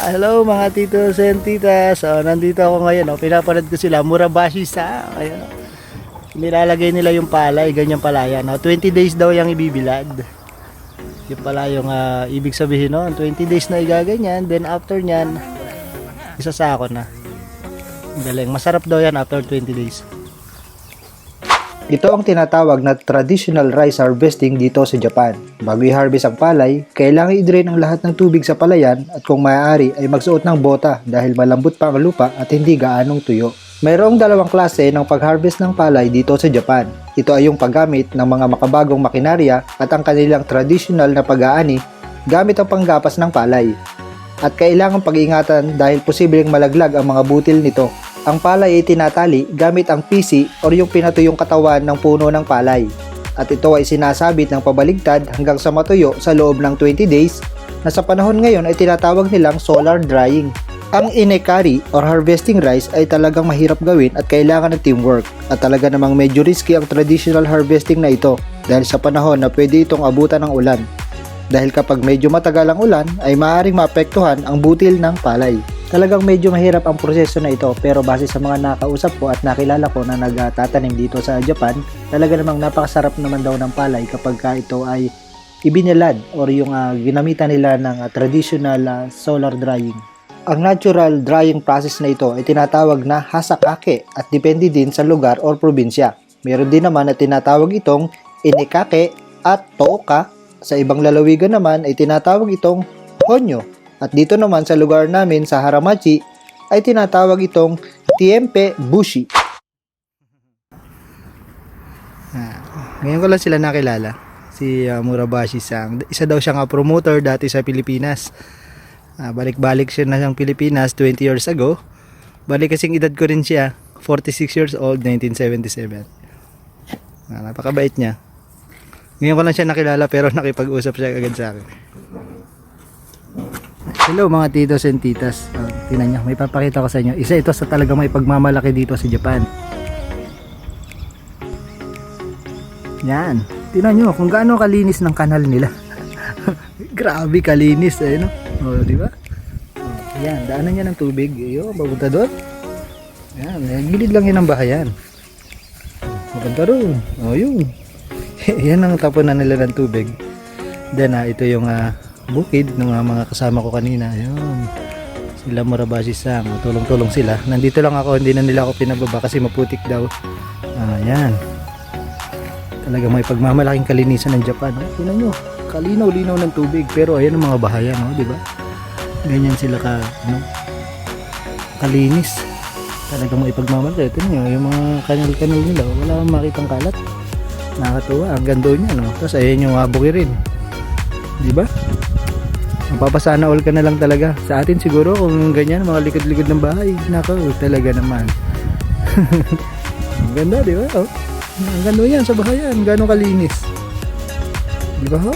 Hello mga titos and titas. Nandito ako ngayon. Pinapanood ko sila. Murabashi sa. Ayan. Nilalagay nila yung palay. Ganyan pala yan. 20 days daw yung ibibilad. Yung pala yung ibig sabihin noon. 20 days na igaganyan. Then after nyan, isasako na. Galing. Masarap daw yan after 20 days. Ito ang tinatawag na traditional rice harvesting dito sa Japan. Bago i-harvest ang palay, kailangan i-drain ang lahat ng tubig sa palayan at kung maaari ay magsuot ng bota dahil malambot pa ang lupa at hindi gaanong tuyo. Mayroong dalawang klase ng pag-harvest ng palay dito sa Japan. Ito ay yung paggamit ng mga makabagong makinarya at ang kanilang traditional na pag-aani gamit ang panggapas ng palay. At kailangang pag-ingatan dahil posibleng malaglag ang mga butil nito. Ang palay ay tinatali gamit ang pisi o yung pinatuyong katawan ng puno ng palay. At ito ay sinasabit ng pabaligtad hanggang sa matuyo sa loob ng 20 days na sa panahon ngayon ay tinatawag nilang solar drying. Ang inekari or harvesting rice ay talagang mahirap gawin at kailangan ng teamwork. At talaga namang medyo risky ang traditional harvesting na ito dahil sa panahon na pwede itong abutan ng ulan. Dahil kapag medyo matagal ang ulan ay maaaring maapektuhan ang butil ng palay. Talagang medyo mahirap ang proseso na ito pero base sa mga nakausap ko at nakilala ko na nagtatanim dito sa Japan, talaga namang napakasarap naman daw ng palay kapag ito ay ibinilad or yung ginamitan nila ng traditional solar drying. Ang natural drying process na ito ay tinatawag na hasakake at depende din sa lugar or probinsya. Meron din naman na tinatawag itong inekake at tooka. Sa ibang lalawigan naman ay tinatawag itong honyo. At dito naman sa lugar namin sa Haramachi ay tinatawag itong tiempe bushi. Ngayon ko lang sila nakilala. Si Murabashi-san. Isa daw siyang promoter dati sa Pilipinas. Balik-balik siya na ng Pilipinas 20 years ago. Balik kasing edad ko rin siya. 46 years old, 1977. Napakabait niya. Ngayon ko lang siya nakilala pero nakipag-usap siya agad sa akin. Hello mga titos and titas. Tingnan nyo, may papakita ko sa inyo. Isa ito sa talagang may pagmamalaki dito sa Japan. Yan. Tingnan nyo kung gaano kalinis ng kanal nila. Grabe kalinis no? Di ba? Yan, daanan niya ng tubig. Papunta doon. Yan, gilid lang yun ang bahayan. Papunta doon. Yun. Yan ang tapunan nila ng tubig. Then ito yung bukid ng mga kasama ko kanina. Ayun. Sila Murabashi-san. Tulong-tulong sila. Nandito lang ako, hindi na nila ako pinababa kasi maputik daw. Ayan. Talaga may pagmamalaking kalinisan ng Japan. Tingnan nyo, kalinaw-linaw ng tubig. Pero ayan ang mga bahayan, di ba? Ganyan sila kalinis. Talagang may pagmamalaki. Tingnan nyo, yung mga kanal-kanal nila, wala akong makitang kalat. Nakakatuwa, ang ganda niya, no? Tapos ayan yung bukirin. Di ba? Mapapasana all ka na lang talaga. Sa atin siguro kung ganyan, mga likod-likod ng bahay. Nako, talaga naman. Ang ganda, di ba? Ang ganda yan sa bahayan. Gano'ng kalinis. Di ba ho?